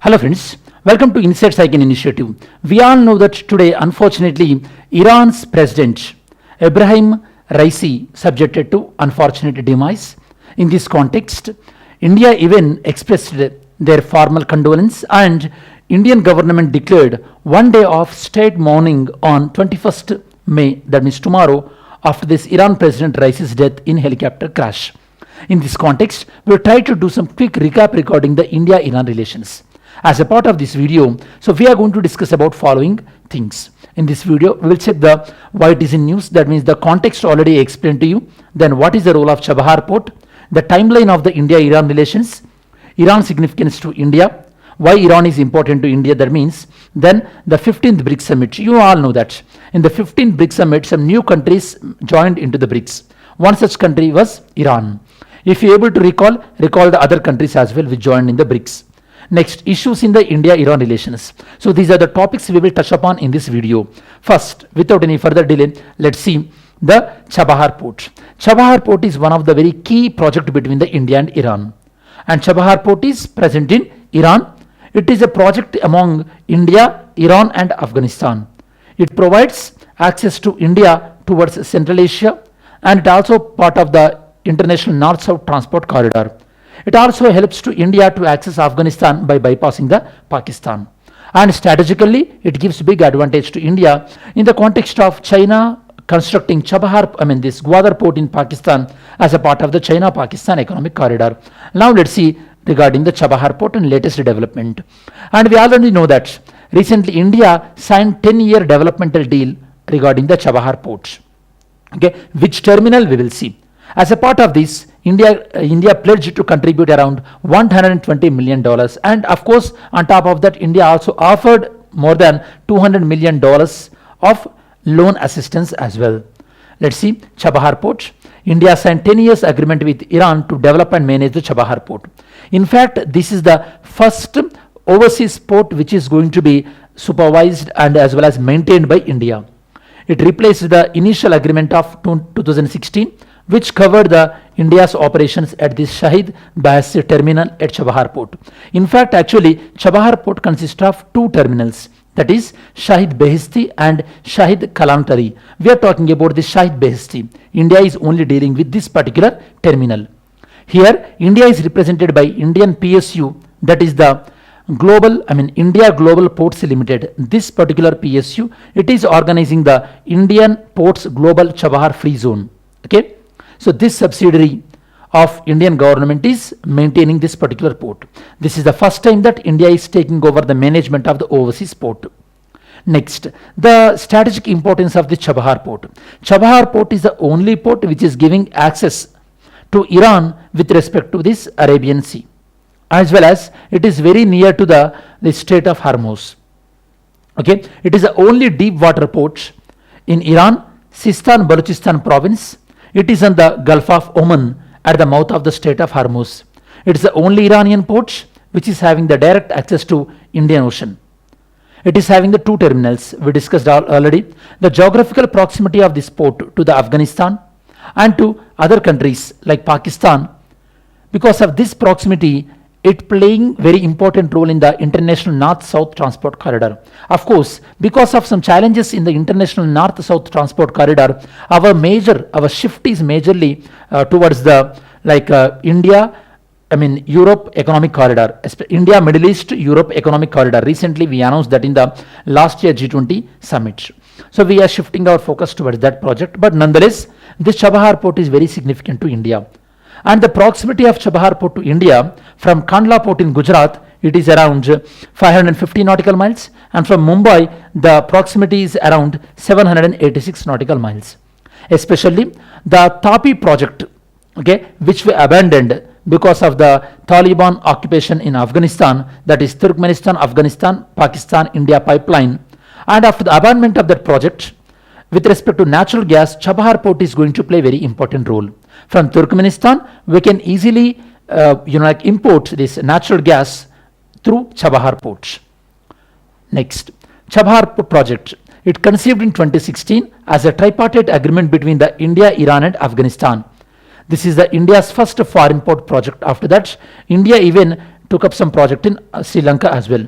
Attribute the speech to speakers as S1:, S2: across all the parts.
S1: Hello friends, welcome to Insights Icon Initiative. We all know that today, unfortunately, Iran's president Ibrahim Raisi subjected to unfortunate demise. In this context, India even expressed their formal condolence and Indian government declared one day of state mourning on 21st May, that means tomorrow, after this Iran President Raisi's death in helicopter crash. In this context, we'll try to do some quick recap regarding the India-Iran relations. As a part of this video, so we are going to discuss about following things. In this video, we will check the why it is in news, that means the context already explained to you, then what is the role of Chabahar port, the timeline of the India-Iran relations, Iran's significance to India, why Iran is important to India, that means then the 15th BRICS summit. You all know that in the 15th BRICS summit, some new countries joined into the BRICS. One such country was Iran. If you are able to recall the other countries as well which joined in the BRICS. Next, issues in the India-Iran relations. So these are the topics we will touch upon in this video. First, without any further delay, let's see the Chabahar port. Chabahar port is one of the very key project between the India and Iran. And Chabahar port is present in Iran. It is a project among India, Iran and Afghanistan. It provides access to India towards Central Asia, and it also part of the international north-south transport corridor. It also helps to India to access Afghanistan by bypassing the Pakistan. And strategically, it gives big advantage to India in the context of China constructing Chabahar, this Gwadar port in Pakistan as a part of the China-Pakistan economic corridor. Now let's see regarding the Chabahar port and latest development. And we already know that recently India signed 10-year developmental deal regarding the Chabahar port. Okay, which terminal we will see. As a part of this, India pledged to contribute around $120 million, and of course on top of that India also offered more than $200 million of loan assistance as well. Let's see Chabahar port. India signed 10 years agreement with Iran to develop and manage the Chabahar port. In fact, this is the first overseas port which is going to be supervised and as well as maintained by India. It replaced the initial agreement of 2016, which covered the India's operations at the Shahid Beheshti terminal at Chabahar port. In fact, actually, Chabahar port consists of two terminals, that is Shahid Beheshti and Shahid Kalantari. We are talking about the Shahid Beheshti. India is only dealing with this particular terminal. Here, India is represented by Indian PSU, that is the India Global Ports Limited. This particular PSU, it is organizing the Indian Ports Global Chabahar Free Zone. Okay. So this subsidiary of Indian government is maintaining this particular port. This is the first time that India is taking over the management of the overseas port. Next, the strategic importance of the Chabahar port. Chabahar port is the only port which is giving access to Iran with respect to this Arabian Sea, as well as it is very near to the Strait of Hormuz. Okay, it is the only deep water port in Iran, Sistan Balochistan province. It is on the Gulf of Oman at the mouth of the Strait of Hormuz. It is the only Iranian port which is having the direct access to Indian Ocean. It is having the two terminals we discussed already. The geographical proximity of this port to the Afghanistan and to other countries like Pakistan. Because of this proximity, it playing very important role in the international north-south transport corridor. Of course, because of some challenges in the international north-south transport corridor, our shift is majorly towards the Europe economic corridor, India, Middle East, Europe economic corridor. Recently, we announced that in the last year G20 summit. So we are shifting our focus towards that project. But nonetheless, this Chabahar port is very significant to India. And the proximity of Chabahar port to India from Kandla port in Gujarat, it is around 550 nautical miles, and from Mumbai the proximity is around 786 nautical miles. Especially the Tapi project, okay, which we abandoned because of the Taliban occupation in Afghanistan, that is Turkmenistan, Afghanistan, Pakistan, India pipeline. And after the abandonment of that project, with respect to natural gas, Chabahar port is going to play very important role. From Turkmenistan, we can easily import this natural gas through Chabahar port. Next, Chabahar project. It conceived in 2016 as a tripartite agreement between the India, Iran and Afghanistan. This is the India's first foreign port project. After that, India even took up some project in Sri Lanka as well.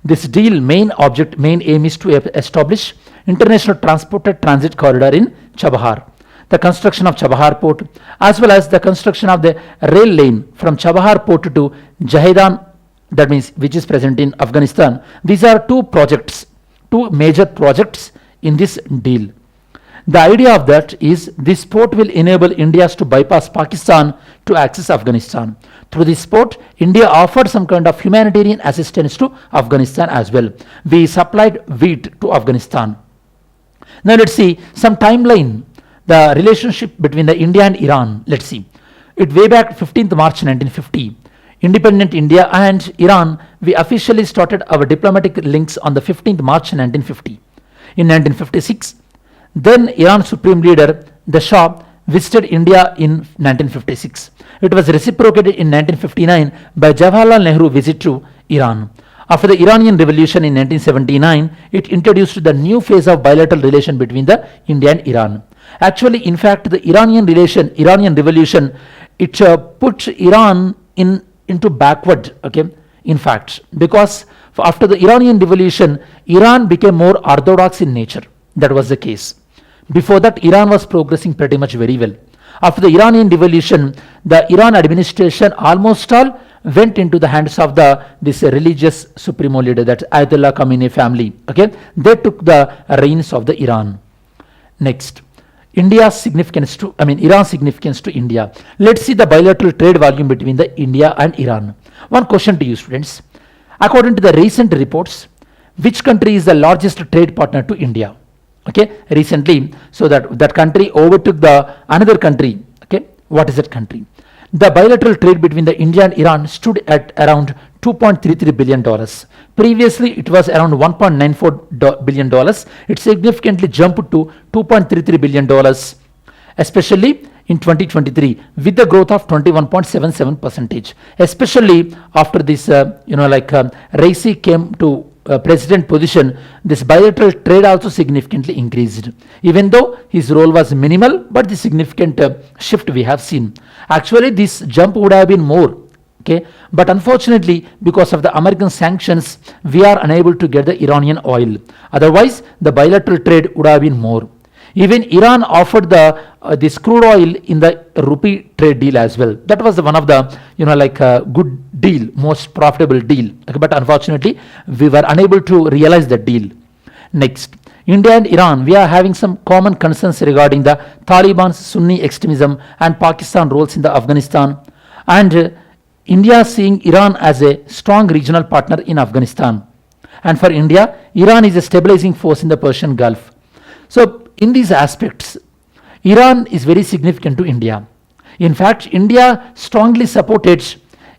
S1: This deal main aim is to establish international transported transit corridor in Chabahar. The construction of Chabahar port as well as the construction of the rail lane from Chabahar port to Jahedan, that means which is present in Afghanistan. These are two major projects in this deal. The idea of that is this port will enable India to bypass Pakistan to access Afghanistan. Through this port, India offered some kind of humanitarian assistance to Afghanistan as well. We supplied wheat to Afghanistan. Now let's see some timeline, the relationship between the India and Iran. Let's see. It way back 15th March 1950. Independent India and Iran, we officially started our diplomatic links on the 15th March 1950. In 1956, then Iran Supreme Leader, the Shah, visited India in 1956. It was reciprocated in 1959 by Jawaharlal Nehru visit to Iran. After the Iranian Revolution in 1979, it introduced the new phase of bilateral relation between the India and Iran. Actually, in fact, the Iranian Revolution, it put Iran into backward, okay, in fact, because after the Iranian Revolution, Iran became more orthodox in nature. That was the case. Before that, Iran was progressing pretty much very well. After the Iranian Revolution, the Iran administration almost all went into the hands of this religious supremo leader, that Ayatollah Khamenei family. Okay, they took the reins of the Iran. Next, Iran's significance to India. Let's see the bilateral trade volume between the India and Iran. One question to you, students. According to the recent reports, which country is the largest trade partner to India? Okay, recently, so that country overtook the another country. Okay, what is that country? The bilateral trade between the India and Iran stood at around $2.33 billion. Previously, it was around $1.94 billion. It significantly jumped to $2.33 billion, especially in 2023, with the growth of 21.77%. Especially after this, Raisi came to president position, this bilateral trade also significantly increased. Even though his role was minimal, but the significant shift we have seen. Actually, this jump would have been more. Okay, but unfortunately, because of the American sanctions, we are unable to get the Iranian oil. Otherwise, the bilateral trade would have been more. Even Iran offered this crude oil in the rupee trade deal as well. That was one of the good deal, most profitable deal. Okay, but unfortunately, we were unable to realize that deal. Next, India and Iran, we are having some common concerns regarding the Taliban's Sunni extremism and Pakistan roles in the Afghanistan, and India seeing Iran as a strong regional partner in Afghanistan. And for India, Iran is a stabilizing force in the Persian Gulf. So in these aspects, Iran is very significant to India. In fact, India strongly supported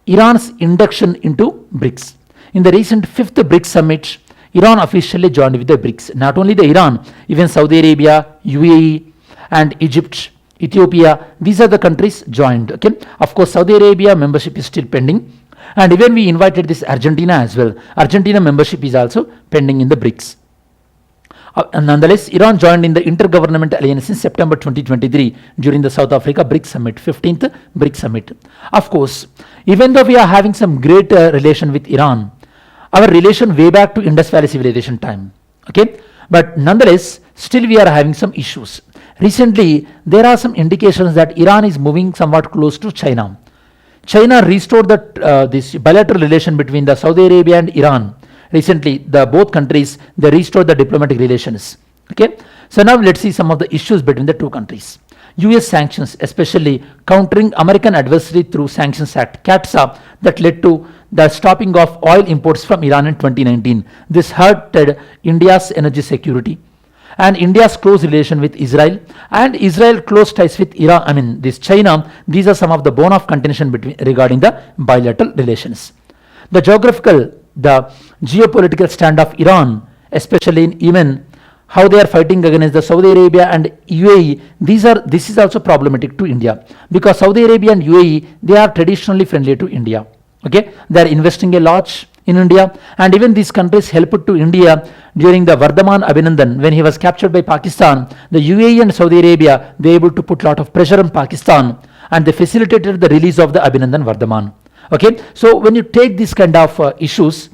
S1: Iran's induction into BRICS. In the recent 5th BRICS summit, Iran officially joined with the BRICS. Not only the Iran, even Saudi Arabia, UAE, and Egypt, Ethiopia, these are the countries joined. Okay, of course, Saudi Arabia membership is still pending, and even we invited this Argentina as well. Argentina membership is also pending in the BRICS. Nonetheless, Iran joined in the Intergovernmental Alliance in September 2023 during the South Africa BRICS Summit, 15th BRICS Summit. Of course, even though we are having some great relation with Iran, our relation way back to Indus Valley Civilization time. Okay, but nonetheless, still we are having some issues. Recently, there are some indications that Iran is moving somewhat close to China. China restored this bilateral relation between the Saudi Arabia and Iran. Recently, both countries, they restored the diplomatic relations. Okay, so now let's see some of the issues between the two countries. US sanctions, especially countering American adversary through Sanctions Act, CATSA, that led to the stopping of oil imports from Iran in 2019. This hurted India's energy security and India's close relation with Israel, and Israel close ties with Iran, this China. These are some of the bone of contention regarding the bilateral relations. The geopolitical stand of Iran, especially in Yemen, how they are fighting against the Saudi Arabia and UAE, this is also problematic to India, because Saudi Arabia and UAE, they are traditionally friendly to India. Okay, they are investing a lot in India, and even these countries helped to India during the Vardhaman Abhinandan when he was captured by Pakistan. The UAE and Saudi Arabia, they were able to put a lot of pressure on Pakistan, and they facilitated the release of the Abhinandan Vardhaman. Okay, so when you take this kind of issues,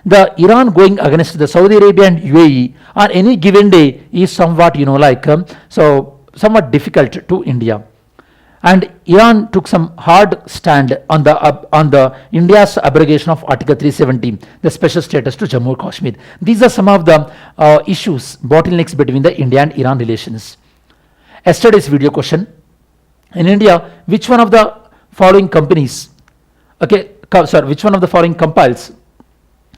S1: the Iran going against the Saudi Arabia and UAE on any given day is somewhat, so somewhat difficult to India. And Iran took some hard stand on the India's abrogation of Article 370, the special status to Jammu and Kashmir. These are some of the issues, bottlenecks between the India and Iran relations. Yesterday's video question: in India, which one of the following companies, which one of the following compiles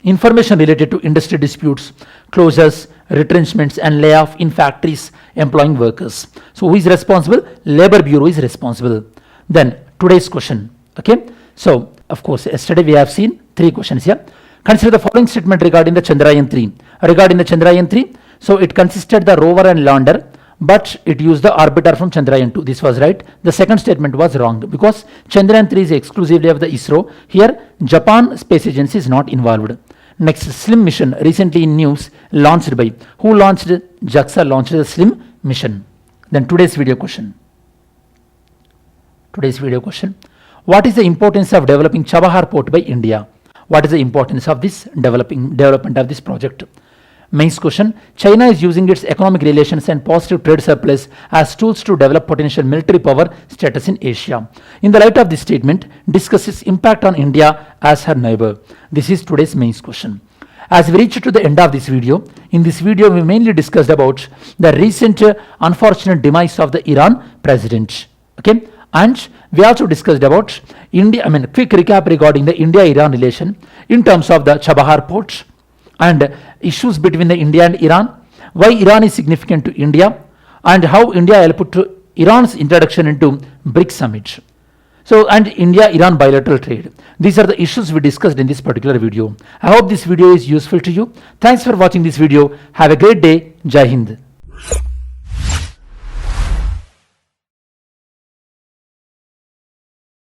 S1: information related to industry disputes, closures, retrenchments, and layoff in factories employing workers? So who is responsible? Labor Bureau is responsible. Then today's question. Okay, so of course yesterday we have seen 3 questions here. Consider the following statement regarding the Chandrayaan 3. Regarding the Chandrayaan 3, so it consisted the rover and lander, but it used the orbiter from Chandrayaan 2. This was right. The second statement was wrong because Chandrayaan 3 is exclusively of the ISRO. Here Japan Space Agency is not involved. Next, SLIM mission, recently in news, launched by, who launched? JAXA launched the SLIM mission. Then today's video question. What is the importance of developing Chabahar port by India? What is the importance of this development of this project? Main question: China is using its economic relations and positive trade surplus as tools to develop potential military power status in Asia. In the light of this statement, discuss its impact on India as her neighbor. This is today's main question. As we reach to the end of this video, in this video we mainly discussed about the recent unfortunate demise of the Iran president. Okay, and we also discussed about quick recap regarding the India-Iran relation in terms of the Chabahar port and issues between the India and Iran, why Iran is significant to India, and how India helped to Iran's introduction into BRICS summit. So, and India-Iran bilateral trade. These are the issues we discussed in this particular video. I hope this video is useful to you. Thanks for watching this video. Have a great day. Jai Hind.